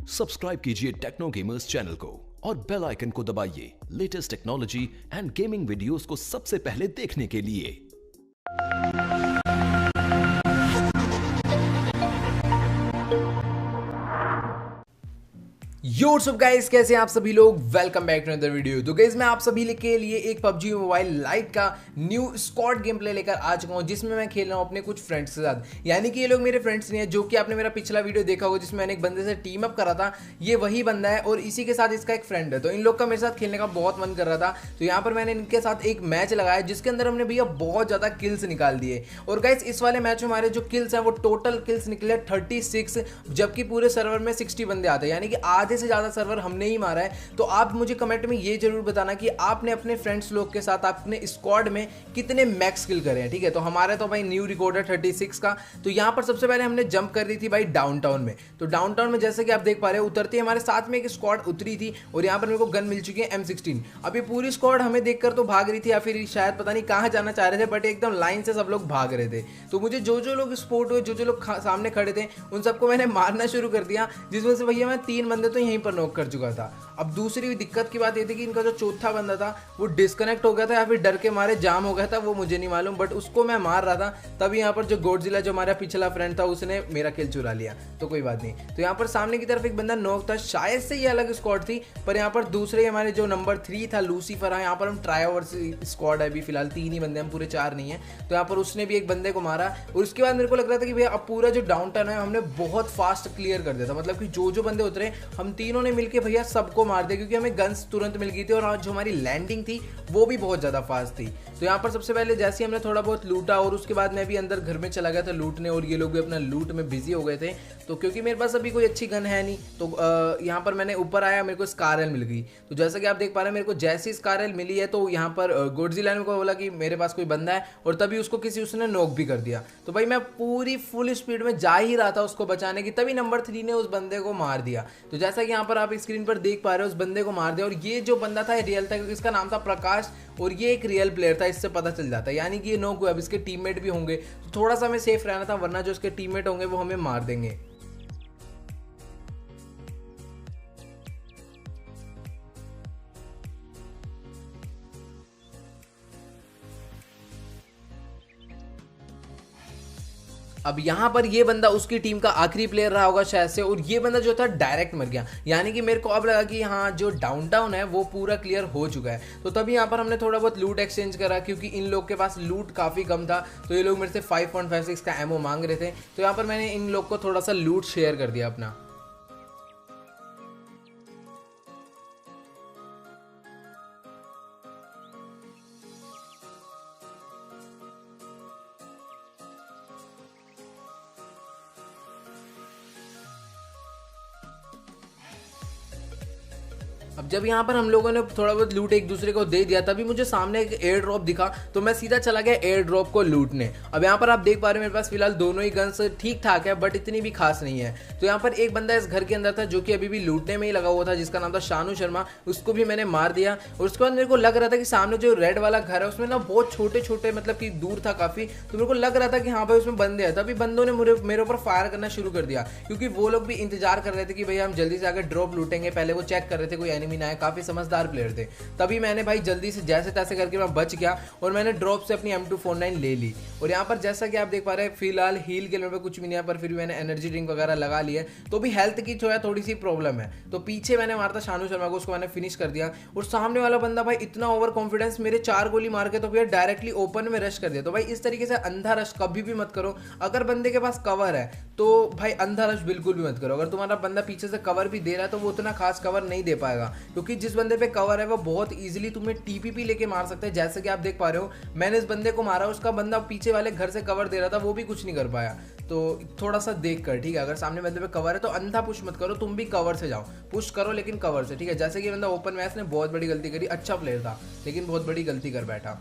Subscribe कीजिए techno gamers channel को और बेल आइकन को दबाइए latest technology and gaming videos को सबसे पहले देखने के लिए। यो व्हाट्सअप गाइस, कैसे हैं आप सभी लोग। Welcome back to another video. तो गाइस मैं आप सभी के लिए एक PUBG मोबाइल लाइट का न्यू स्क्वाड गेम प्ले लेकर आ चुका हूं, जिसमें मैं खेल रहा हूं अपने कुछ फ्रेंड्स के साथ। यानी कि ये लोग मेरे फ्रेंड्स नहीं है, जो कि आपने मेरा पिछला वीडियो देखा होगा जिसमें मैंने एक बंदे से टीम अप करा था। ये वही बंदा है और इसी के साथ इसका एक फ्रेंड है। तो इन लोग का मेरे साथ खेलने का बहुत मन कर रहा था, तो यहाँ पर मैंने इनके साथ एक मैच लगाया जिसके अंदर हमने भैया बहुत ज्यादा किल्स निकाल दिए। और गाइस इस वाले मैच में हमारे जो किल्स हैं वो टोटल किल्स निकले 36, जबकि पूरे सर्वर में 60 बंदे आते हैं, यानी कि आधे से ज्यादा सर्वर हमने ही मारा है। तो आप मुझे कमेंट में ये जरूर बताना कि आपने अपने फ्रेंड्स लोग के साथ अपने स्क्वाड में कितने मैक्स किल करे हैं। ठीक है, तो हमारे तो भाई न्यू रिकॉर्ड है 36 का। तो यहां पर सबसे पहले हमने जंप कर दी थी भाई डाउनटाउन में। तो डाउनटाउन में जैसे कि आप देख पा रहे हो, उतरते हमारे साथ में एक स्क्वाड उतरी थी और यहां पर मेरे को गन मिल चुकी है M16। अभी पूरी स्क्वाड हमें देखकर तो भाग रही थी, या फिर शायद पता नहीं कहां जाना चाह रहे थे, बट एकदम लाइन से सब लोग भाग रहे थे। तो मुझे जो जो लोग स्पोर्ट हुए, जो जो लोग सामने खड़े थे, उन सबको मैंने मारना शुरू कर दिया, जिसमें से भैया मैं 3 बंदे तो यहीं पर नॉक कर चुका था। अब दूसरी दिक्कत की बात ये थी कि इनका जो चौथा बंदा था वो डिस्कनेक्ट हो गया था, या फिर डर के मारे जाम हो गया था, वो मुझे नहीं मालूम, बट उसको मैं मार रहा था। तभी यहाँ पर जो गॉडजिला जो हमारा पिछला फ्रेंड था उसने मेरा किल चुरा लिया। तो कोई बात नहीं। तो यहाँ पर सामने की तरफ एक बंदा नॉक था, शायद से ये अलग स्क्वाड थी, पर यहाँ पर दूसरे हमारे जो नंबर 3 था लूसीफर, यहाँ पर हम ट्राई ओवर स्क्वाड है, अभी फिलहाल 3 ही बंदे, हम पूरे 4 नहीं है। तो यहाँ पर उसने भी एक बंदे को मारा और उसके बाद मेरे को लग रहा था कि भैया अब पूरा जो डाउनटाउन है हमने बहुत फास्ट क्लियर कर दिया था। मतलब कि जो जो बंदे उतरे हम तीनों ने मिलकर भैया सबको मार दिया, क्योंकि हमें गन्स तुरंत मिल गई थी और जो हमारी लैंडिंग थी वो भी बहुत ज़्यादा फास्ट थी। तो यहाँ पर सबसे पहले जैसे ही हमने थोड़ा बहुत लूटा और उसके बाद मैं भी अंदर घर में चला गया था लूटने, और ये लोग भी अपना लूट में बिजी हो गए थे। तो क्योंकि मेरे पास अभी कोई अच्छी गन है नहीं, तो यहाँ पर मैंने ऊपर आया, मेरे को स्कारएल मिल गई। तो जैसा कि आप देख पा रहे हैं, मेरे को जैसी स्कारएल मिली है तो यहाँ पर गॉडजिला ने को बोला कि मेरे पास कोई बंदा है, और तभी उसको किसी उसने नॉक भी कर दिया। तो भाई मैं पूरी फुल स्पीड में जा ही रहा था उसको बचाने की, तभी नंबर 3 ने उस बंदे को मार दिया। तो जैसा कि यहाँ पर आप स्क्रीन पर देख पा रहे हो, उस बंदे को मार दिया। और ये जो बंदा था रियल था, क्योंकि इसका नाम था प्रकाश और ये एक रियल प्लेयर था, इससे पता चल जाता है। यानी कि ये नॉक हुआ, अब इसके टीममेट भी होंगे, तो थोड़ा सा हमें सेफ रहना था, वरना जो इसके टीममेट होंगे वो हमें मार देंगे। अब यहाँ पर ये बंदा उसकी टीम का आखिरी प्लेयर रहा होगा शायद से, और ये बंदा जो था डायरेक्ट मर गया। यानी कि मेरे को अब लगा कि हाँ जो डाउनटाउन है वो पूरा क्लियर हो चुका है। तो तभी यहाँ पर हमने थोड़ा बहुत लूट एक्सचेंज करा, क्योंकि इन लोग के पास लूट काफ़ी कम था। तो ये लोग मेरे से 5.56 का एमओ मांग रहे थे, तो यहाँ पर मैंने इन लोग को थोड़ा सा लूट शेयर कर दिया अपना। अब जब यहाँ पर हम लोगों ने थोड़ा बहुत लूट एक दूसरे को दे दिया, तभी मुझे सामने एक एयर ड्रॉप दिखा, तो मैं सीधा चला गया एयर ड्रॉप को लूटने। अब यहाँ पर आप देख पा रहे हो मेरे पास फिलहाल दोनों ही गन्स ठीक ठाक है, बट इतनी भी खास नहीं है। तो यहाँ पर एक बंदा इस घर के अंदर था जो कि अभी भी लूटने में ही लगा हुआ था, जिसका नाम था शानू शर्मा, उसको भी मैंने मार दिया। और उसके बाद मेरे को लग रहा था कि सामने जो रेड वाला घर है उसमें ना बहुत छोटे छोटे, मतलब कि दूर था काफी, तो मेरे को लग रहा था कि हाँ भाई उसमें बंदे हैं। तभी बंदों ने मेरे ऊपर फायर करना शुरू कर दिया, क्योंकि वो लोग भी इंतजार कर रहे थे कि भैया हम जल्दी से आकर ड्रॉप लूटेंगे। पहले वो चेक कर रहे थे कोई एनिमी ना है, काफी समझदार प्लेयर थे। तभी मैंने भाई जल्दी से जैसे तैसे करके मैं बच गया और मैंने ड्रॉप से अपनी M249 ले ली। और यहाँ पर जैसा कि आप देख पा रहे हैं फिलहाल हील के लेवल पे कुछ भी नहीं है, पर फिर भी मैंने एनर्जी ड्रिंक वगैरह लगा ली है, तो भी हेल्थ की जो है थोड़ी सी प्रॉब्लम है। तो पीछे मैंने मारता शानू शर्मा को, उसको मैंने फिनिश कर दिया। और सामने वाला बंदा भाई इतना ओवर कॉन्फिडेंस, मेरे 4 गोली मार के तो भैया डायरेक्टली ओपन में रश कर दिया। तो भाई इस तरीके से अंधा रश कभी भी मत करो। अगर बंदे के पास कवर है तो भाई अंधा रश बिल्कुल भी मत करो। अगर तुम्हारा बंदा पीछे से कवर भी दे रहा है तो वो उतना खास कवर नहीं दे पाएगा, क्योंकि जिस बंदे पे कवर है वो बहुत इजीली तुम्हें टीपीपी लेके मार सकते हैं। जैसे कि आप देख पा रहे हो मैंने इस बंदे को मारा, उसका बंदा पीछे वाले घर से कवर दे रहा था, वो भी कुछ नहीं कर पाया। तो थोड़ा सा देख कर, ठीक है, अगर सामने बंदे पे कवर है तो अंधा पुश मत करो, तुम भी कवर से जाओ, पुश करो लेकिन कवर से, ठीक है। जैसे कि बंदा ओपन मैच ने बहुत बड़ी गलती करी, अच्छा प्लेयर था लेकिन बहुत बड़ी गलती कर बैठा।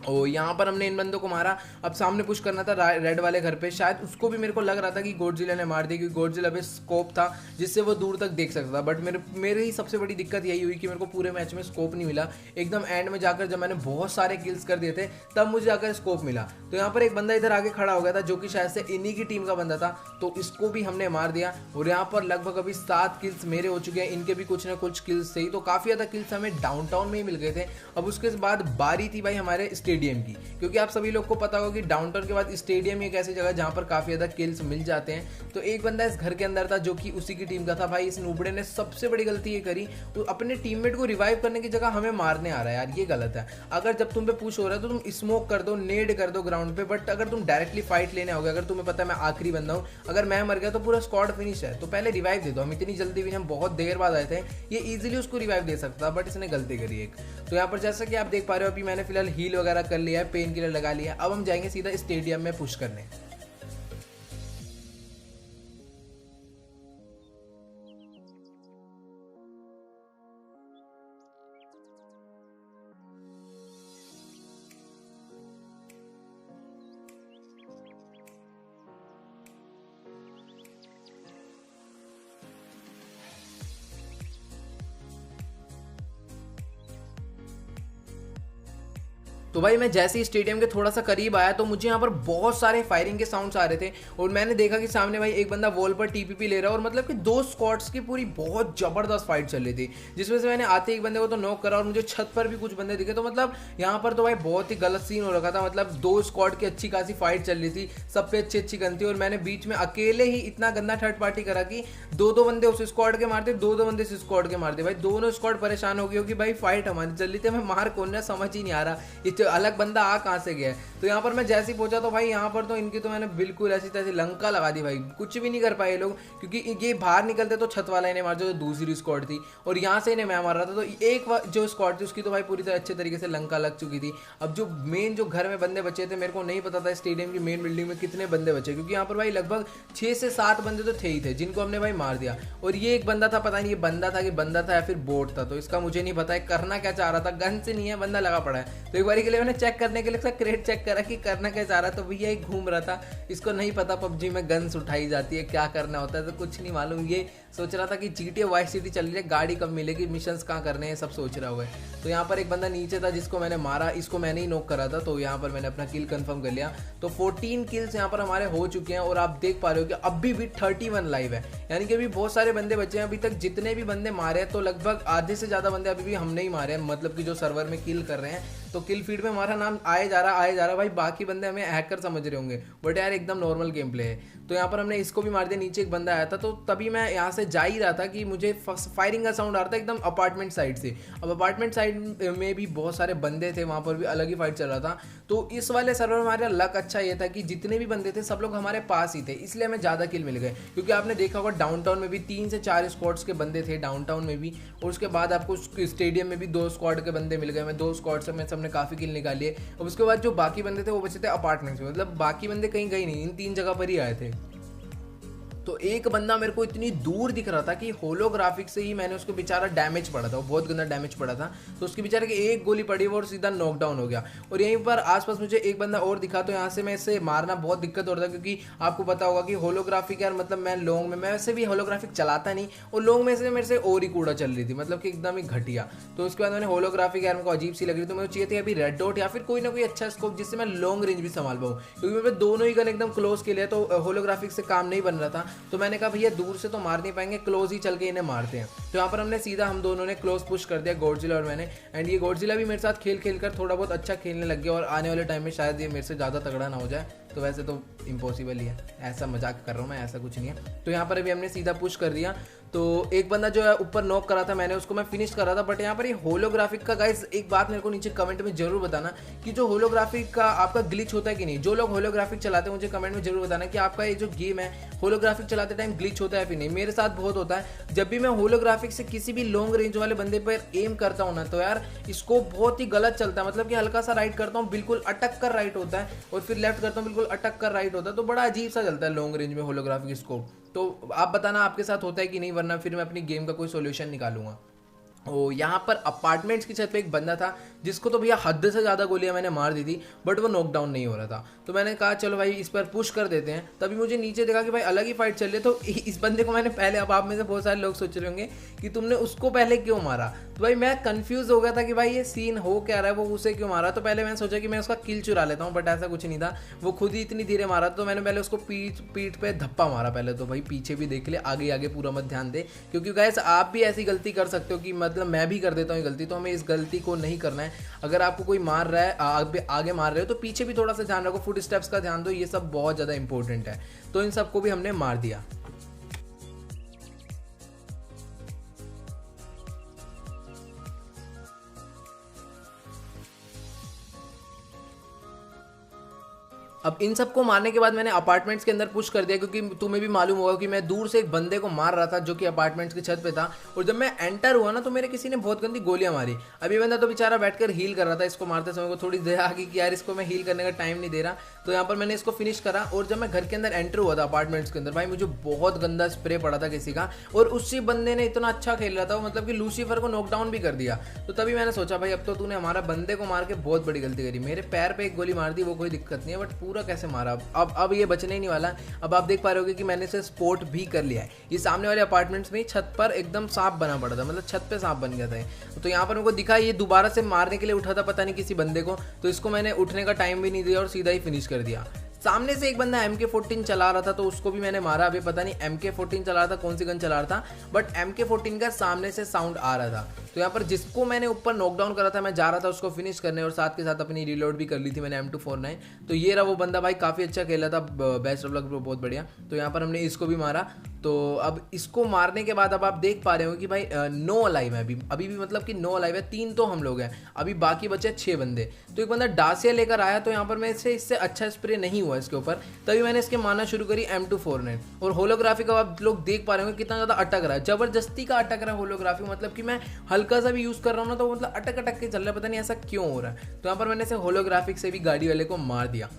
ओ यहाँ पर हमने इन बंदों को मारा। अब सामने पुश करना था रेड वाले घर पे, शायद उसको भी मेरे को लग रहा था कि गॉडजिला ने मार दी, क्योंकि गॉडजिला पे स्कोप था जिससे वो दूर तक देख सकता था। बट मेरे ही सबसे बड़ी दिक्कत यही हुई कि मेरे को पूरे मैच में स्कोप नहीं मिला। एकदम एंड में जाकर जब मैंने बहुत सारे किल्स कर दिए थे तब मुझे जाकर स्कोप मिला। तो यहाँ पर एक बंदा इधर आगे खड़ा हो गया था जो कि शायद से इन्हीं की टीम का बंदा था, तो इसको भी हमने मार दिया। और यहाँ पर लगभग अभी 7 किल्स मेरे हो चुके हैं, इनके भी कुछ ना कुछ किल्स थे, तो काफ़ी ज़्यादा किल्स हमें डाउनटाउन में ही मिल गए थे। अब उसके बाद बारी थी भाई हमारे स्टेडियम की, क्योंकि आप सभी लोग को पता होगा कि डाउनटाउन के बाद स्टेडियम एक ऐसी जगह जहाँ पर काफ़ी ज़्यादा किल्स मिल जाते हैं। तो एक बंदा इस घर के अंदर था जो कि उसी की टीम का था। भाई इस नूबड़े ने सबसे बड़ी गलती ये करी, तो अपने टीममेट को रिवाइव करने की जगह हमें मारने आ रहा है यार, ये गलत है। अगर जब तुम पे पुश हो रहा है तो तुम स्मोक कर दो, नेड कर दो ग्राउंड पे, बट अगर तुम डायरेक्टली फाइट लेने आओगे, अगर तुम्हें पता है मैं आखिरी बंदा हूँ, अगर मैं मर गया तो पूरा स्क्वाड फिनिश है, तो पहले रिवाइव दे दो। हम इतनी जल्दी भी, हम बहुत देर बाद आए थे, ये इजीली उसको रिवाइव दे सकता, बट इसने गलती करी एक। तो यहाँ पर जैसा कि आप देख पा रहे हो अभी मैंने फिलहाल हील वगैरह कर लिया है, पेन किलर लगा लिया है। अब हम जाएंगे सीधा स्टेडियम में पुश करने। तो भाई मैं जैसे ही स्टेडियम के थोड़ा सा करीब आया तो मुझे यहाँ पर बहुत सारे फायरिंग के साउंड्स आ रहे थे, और मैंने देखा कि सामने भाई एक बंदा वॉल पर टीपीपी ले रहा है, और मतलब कि 2 स्क्वाड्स की पूरी बहुत जबरदस्त फाइट चल रही थी, जिसमें से मैंने आते एक बंदे को तो नॉक करा, और मुझे छत पर भी कुछ बंदे दिखे। तो मतलब यहाँ पर तो भाई बहुत ही गलत सीन हो रखा था, मतलब 2 स्क्वाड की अच्छी खासी फाइट चल रही थी, सब पे अच्छी अच्छी गन थी, और मैंने बीच में अकेले ही इतना गंदा थर्ड पार्टी करा कि 2-2 बंदे उस स्क्वाड के मारते, 2-2 बंदे इस स्क्वाड के मारते। भाई दोनों स्क्वाड परेशान हो गई होगी, भाई फाइट हमारी चल रही थी, मैं मार कौन है समझ ही नहीं आ रहा, ये अलग बंदा आ कहाँ से गया है। तो यहाँ पर मैं जैसे ही पहुंचा तो भाई यहाँ पर तो इनकी तो मैंने बिल्कुल ऐसी तैसी लंका लगा दी, भाई कुछ भी नहीं कर पाए लोग, क्योंकि ये बाहर निकलते तो छत वाला इन्हें मार जो दूसरी स्क्वाड थी, और यहाँ से इन्हें मैं मार रहा था। तो एक जो स्क्वाड थी उसकी तो भाई पूरी तरह अच्छे तरीके से लंका लग चुकी थी। अब जो मेन जो घर में बंदे बचे थे, मेरे को नहीं पता था स्टेडियम की मेन बिल्डिंग में कितने बंदे बचे, क्योंकि यहाँ पर भाई लगभग 6 से 7 बंदे तो थे ही थे जिनको हमने भाई मार दिया। और ये एक बंदा था, पता नहीं ये बंदा था कि बंदा था या फिर बोट था, तो इसका मुझे नहीं पता है करना क्या चाह रहा था, गन से नहीं है बंदा लगा पड़ा है। तो एक बार के लिए मैंने चेक करने के लिए क्रेट चेक करा कि करना क्या चाह रहा, तो भैया एक घूम रहा था, इसको नहीं पता पबजी में गन्स उठाई जाती है, क्या करना होता है, तो कुछ नहीं मालूम, ये सोच रहा था कि GTA वाइस सिटी चल रही है, गाड़ी कब मिलेगी, मिशंस कहाँ करने हैं, सब सोच रहा हुआ है। तो यहाँ पर एक बंदा नीचे था जिसको मैंने मारा, इसको मैंने ही नॉक करा था, तो यहाँ पर मैंने अपना किल कंफर्म कर लिया। तो 14 किल्स यहाँ पर हमारे हो चुके हैं, और आप देख पा रहे हो कि अभी भी 31 लाइव है, यानी कि अभी बहुत सारे बंदे बचे हैं। अभी तक जितने भी बंदे मारे हैं तो लगभग आधे से ज़्यादा बंदे अभी भी हमने ही मारे हैं, मतलब कि जो सर्वर में किल कर रहे हैं, तो किल फीड में हमारा नाम आए जा रहा भाई। बाकी बंदे हमें हैकर समझ रहे होंगे, बट यार एकदम नॉर्मल गेम प्ले है। तो यहाँ पर हमने इसको भी मार दिया, नीचे एक बंदा आया था, तो तभी मैं यहाँ से जा ही रहा था कि मुझे फायरिंग का साउंड आ रहा था एकदम अपार्टमेंट साइड से। अब अपार्टमेंट साइड में भी बहुत सारे बंदे थे, वहाँ पर भी अलग ही फाइट चल रहा था। तो इस वाले सर्वर में हमारा लक अच्छा ये था कि जितने भी बंदे थे सब लोग हमारे पास ही थे, इसलिए हमें ज़्यादा किल मिल गए। क्योंकि आपने देखा होगा डाउनटाउन में भी 3 से 4 स्क्वाड्स के बंदे थे डाउनटाउन में भी, और उसके बाद आपको स्टेडियम में भी 2 स्क्वाड के बंदे मिल गए। मैं 2 स्क्वाड से सबने काफ़ी किल निकाली है। और उसके बाद जो बाकी बंदे थे वो बचे थे अपार्टमेंट्स में, मतलब बाकी बंदे कहीं गए नहीं, इन 3 जगह पर ही आए थे। तो एक बंदा मेरे को इतनी दूर दिख रहा था कि होलोग्राफिक से ही मैंने उसको बेचारा डैमेज पड़ा था, वो बहुत गंदा डैमेज पड़ा था। तो उसके बेचारे की एक गोली पड़ी वो और सीधा नॉकडाउन हो गया। और यहीं पर आसपास मुझे एक बंदा और दिखा, तो यहाँ से मैं इससे मारना बहुत दिक्कत हो रहा था, क्योंकि आपको पता होगा कि होलोग्राफिक यार, मतलब मैं लॉन्ग में, मैं वैसे भी होलोग्राफिक चलाता नहीं, और लॉन्ग में से मेरे से और ही कूड़ा चल रही थी, मतलब कि एकदम ही घटिया। तो उसके बाद मैंने होलोग्राफिक यार मेरे को अजीब सी लग रही, तो मुझे चाहिए थी अभी रेड डॉट या फिर कोई ना कोई अच्छा स्कोप जिससे मैं लॉन्ग रेंज भी संभाल पाऊँ, क्योंकि मेरे दोनों ही गन एकदम क्लोज के लिए, तो होलोग्राफिक से काम नहीं बन रहा था। तो मैंने कहा भैया दूर से तो मार नहीं पाएंगे, क्लोज ही चल के इन्हें मारते हैं। तो यहाँ पर हमने सीधा हम दोनों ने क्लोज पुश कर दिया, गॉडजिला और मैंने। एंड ये गॉडजिला भी मेरे साथ खेल खेल कर थोड़ा बहुत अच्छा खेलने लग गया, और आने वाले टाइम में शायद ये मेरे से ज़्यादा तगड़ा ना हो जाए। तो वैसे तो इम्पॉसिबल ही है, ऐसा मजाक कर रहा हूँ मैं, ऐसा कुछ नहीं है। तो यहाँ पर अभी हमने सीधा पुश कर दिया। तो एक बंदा जो है ऊपर नॉक करा था मैंने, उसको मैं फिनिश कर रहा था। बट यहाँ पर ये होलोग्राफिक का गाइस एक बात मेरे को नीचे कमेंट में जरूर बताना कि जो होलोग्राफिक का आपका ग्लिच होता है कि नहीं। जो लोग होलोग्राफिक चलाते हैं मुझे कमेंट में जरूर बताना कि आपका ये जो गेम है होलोग्राफिक चलाते टाइम ग्लिच होता है फिर नहीं। मेरे साथ बहुत होता है, जब भी मैं होलोग्राफिक से किसी भी लॉन्ग रेंज वाले बंदे पर एम करता हूँ ना, तो यार इसको बहुत ही गलत चलता है। मतलब कि हल्का सा राइट करता हूँ बिल्कुल अटक कर राइट होता है, और फिर लेफ्ट करता हूँ बिल्कुल अटक कर राइट होता है। तो बड़ा अजीब सा चलता है लॉन्ग रेंज में होलोग्राफिक स्कोप। तो आप बताना आपके साथ होता है कि नहीं, वरना फिर मैं अपनी गेम का कोई सोल्यूशन निकालूंगा। ओ यहाँ पर अपार्टमेंट्स की छत पे एक बंदा था जिसको तो भैया हद से ज़्यादा गोलियां मैंने मार दी थी, बट वो नॉकडाउन नहीं हो रहा था। तो मैंने कहा चलो भाई इस पर पुश कर देते हैं। तभी मुझे नीचे देखा कि भाई अलग ही फाइट चल रही है। तो इस बंदे को मैंने पहले, अब आप में से बहुत सारे लोग सोच रहे होंगे कि तुमने उसको पहले क्यों मारा। तो भाई मैं कंफ्यूज हो गया था कि भाई ये सीन हो क्या रहा है, वो उसे क्यों मारा। तो पहले मैंने सोचा कि मैं उसका किल चुरा लेता हूँ, बट ऐसा कुछ नहीं था, वो खुद ही इतनी धीरे मारा। तो मैंने पहले उसको पीठ पे धप्पा मारा पहले। तो भाई पीछे भी देख ले, आगे आगे पूरा मत ध्यान दे, क्योंकि गाइस आप भी ऐसी गलती कर सकते हो कि मतलब मैं भी कर देता हूँ गलती। तो हमें इस गलती को नहीं करना है। अगर आपको कोई मार रहा है, आगे मार रहे हो, तो पीछे भी थोड़ा सा ध्यान रखो, फुट स्टेप्स का ध्यान दो, ये सब बहुत ज़्यादा इंपॉर्टेंट है। तो इन सबको भी हमने मार दिया। अब इन सबको मारने के बाद मैंने अपार्टमेंट्स के अंदर पुश कर दिया, क्योंकि तुम्हें भी मालूम होगा कि मैं दूर से एक बंदे को मार रहा था जो कि अपार्टमेंट्स की छत पे था। और जब मैं एंटर हुआ ना, तो मेरे किसी ने बहुत गंदी गोलियां मारी। अभी बंदा तो बेचारा बैठकर हील कर रहा था। इसको मारते समय को थोड़ी देर आ गई कि यार इसको मैं हील करने का टाइम नहीं दे रहा। तो यहाँ पर मैंने इसको फिनिश करा। और जब मैं घर के अंदर एंटर हुआ था अपार्टमेंट्स के अंदर, भाई मुझे बहुत गंदा स्प्रे पड़ा था किसी का, और उसी बंदे ने इतना अच्छा खेल रहा था, मतलब कि लूसीफर को नॉकडाउन भी कर दिया। तो तभी मैंने सोचा भाई अब तो तूने हमारा बंदे को मार के बहुत बड़ी गलती करी। मेरे पैर पे एक गोली मार दी, वो कोई दिक्कत नहीं है, बट पूरा कैसे मारा। अब ये बचने ही नहीं वाला। अब आप देख पा रहे होगे कि मैंने इसे स्पोर्ट भी कर लिया है। ये सामने वाले अपार्टमेंट्स में छत पर एकदम सांप बना पड़ा था, मतलब छत पे सांप बन गया था। तो यहाँ पर मेरे को दिखा ये दोबारा से मारने के लिए उठा था, पता नहीं किसी बंदे को। तो इसको मैंने उठने का टाइम भी नहीं दिया और सीधा ही फिनिश कर दिया। सामने से एक बंदा MK14 चला रहा था, तो उसको भी मैंने मारा। अभी पता नहीं MK14 चला रहा था, कौन सी गन चला रहा था, बट MK14 का सामने से साउंड आ रहा था। तो यहाँ पर जिसको मैंने ऊपर नॉकडाउन करा था, मैं जा रहा था उसको फिनिश करने, और साथ के साथ अपनी रिलोड भी कर ली थी मैंने M249। तो ये रहा वो बंदा, भाई काफ़ी अच्छा खेला था, बेस्ट ऑफ लक ब्रो, बहुत बढ़िया। तो यहाँ पर हमने इसको भी मारा। तो अब इसको मारने के बाद अब आप देख पा रहे हो कि भाई 9 अलाइव है अभी भी, मतलब कि 9 अलाइव है। 3 तो हम लोग हैं, अभी बाकी बचे 6 बंदे। तो एक बंदा डासिया लेकर आया, तो यहाँ पर मैं इससे अच्छा स्प्रे नहीं हुआ इसके ऊपर। तभी मैंने इसके मारना शुरू करी M249। और होलोग्राफी का आप लोग देख पा रहे हो कितना ज़्यादा अटक रहा है, जबरदस्ती का अटक रहा है होलोग्राफी। मतलब कि मैं हल्का सा भी यूज़ कर रहा हूँ ना, तो मतलब अटक अटक के चल रहा है, पता नहीं ऐसा क्यों हो रहा है। तो यहाँ पर मैंने इसे होलोग्राफिक से भी गाड़ी वाले को मार दिया।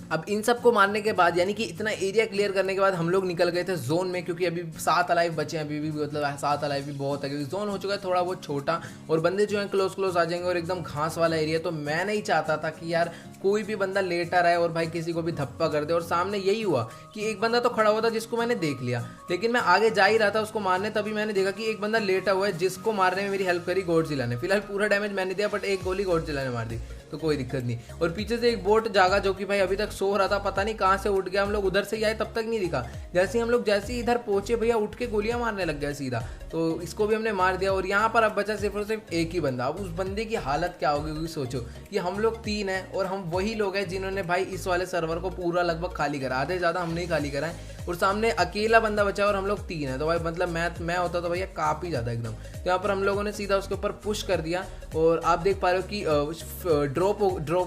अब इन सबको मारने के बाद, यानी कि इतना एरिया क्लियर करने के बाद, हम लोग निकल गए थे जोन में, क्योंकि अभी 7 अलाइव बचे हैं। अभी भी मतलब 7 अलाइव भी बहुत है, क्योंकि जोन हो चुका है थोड़ा बहुत छोटा, और बंदे जो हैं क्लोज आ जाएंगे, और एकदम घास वाला एरिया। तो मैं नहीं चाहता था कि यार कोई भी बंदा लेटा रहा है और भाई किसी को भी धप्पा कर दे। और सामने यही हुआ कि एक बंदा तो खड़ा हुआ था जिसको मैंने देख लिया, लेकिन मैं आगे जा ही रहा था उसको मारने, तभी मैंने देखा कि एक बंदा लेटा हुआ है जिसको मारने में मेरी हेल्प करी गॉडजिला ने। फिलहाल पूरा डैमेज मैंने दिया, बट एक गोली गॉडजिला ने मार दी, तो कोई दिक्कत नहीं। और पीछे से एक बोट जागा, जो कि भाई अभी तक सो रहा था, पता नहीं कहाँ से उठ गया। हम लोग उधर से ही आए, तब तक नहीं दिखा। जैसे ही हम लोग इधर पहुंचे, भैया उठ के गोलियां मारने लग गया सीधा। तो इसको भी हमने मार दिया। और यहाँ पर अब बचा सिर्फ और सिर्फ एक ही बंदा। अब उस बंदे की हालत क्या होगी, क्योंकि सोचो कि हम लोग 3 हैं, और हम वही लोग हैं जिन्होंने भाई इस वाले सर्वर को पूरा लगभग खाली करा, आधे ज़्यादा हमने ही खाली करा है। और सामने अकेला बंदा बचा है और हम लोग 3 हैं। तो भाई मतलब मैं होता तो भैया काफ़ी ज़्यादा एकदम। तो यहाँ पर हम लोगों ने सीधा उसके ऊपर पुश कर दिया। और आप देख पा रहे हो कि ड्रॉप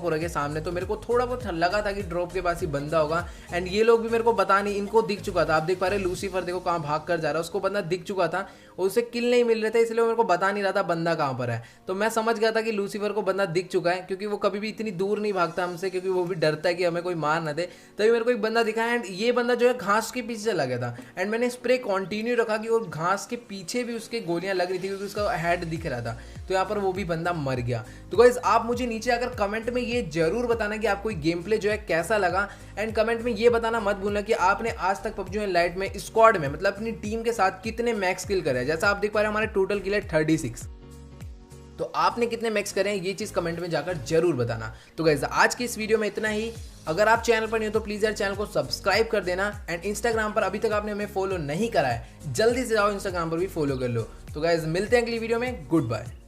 हो रहा है सामने। तो मेरे को थोड़ा बहुत लगा था कि ड्रॉप के पास ही बंदा होगा, एंड ये लोग भी मेरे को बता नहीं, इनको दिख चुका था। आप देख पा रहे लूसीफर देखो कहाँ भाग कर जा रहा है, उसको बंदा दिख चुका था और उसे किल नहीं मिल रहे थे, इसलिए मेरे को बता नहीं रहा था बंदा कहाँ पर है। तो मैं समझ गया था कि लूसीफर को बंदा दिख चुका है, क्योंकि वो कभी भी इतनी दूर नहीं भागता हमसे, क्योंकि वो भी डरता है कि हमें कोई मार ना दे। तभी मेरे को एक बंदा दिखा, एंड ये बंदा जो है घास के पीछे चला गया था। एंड मैंने स्प्रे कंटिन्यू रखा कि वो घास के पीछे भी उसके गोलियां लग रही थी, क्योंकि उसका हेड दिख रहा था। तो यहाँ पर वो भी बंदा मर गया। तो गाइस आप मुझे नीचे अगर कमेंट में ये जरूर बताना कि आपको गेम प्ले जो है कैसा लगा, एंड कमेंट में ये बताना मत भूलना कि आपने आज तक पबजी लाइट में स्क्वाड में, मतलब अपनी टीम के साथ कितने मैक्स किल करे। जैसा आप देख पा रहे हैं हमारे टोटल किल है 36। तो आपने कितने मैक्स करे हैं, ये चीज़ कमेंट में जाकर जरूर बताना। तो गाइस आज की इस वीडियो में इतना ही। अगर आप चैनल पर नहीं हो तो प्लीज़ यार चैनल को सब्सक्राइब कर देना, एंड इंस्टाग्राम पर अभी तक आपने हमें फॉलो नहीं करा है, जल्दी से जाओ इंस्टाग्राम पर भी फॉलो कर लो। तो गाइस मिलते हैं अगली वीडियो में, गुड बाय।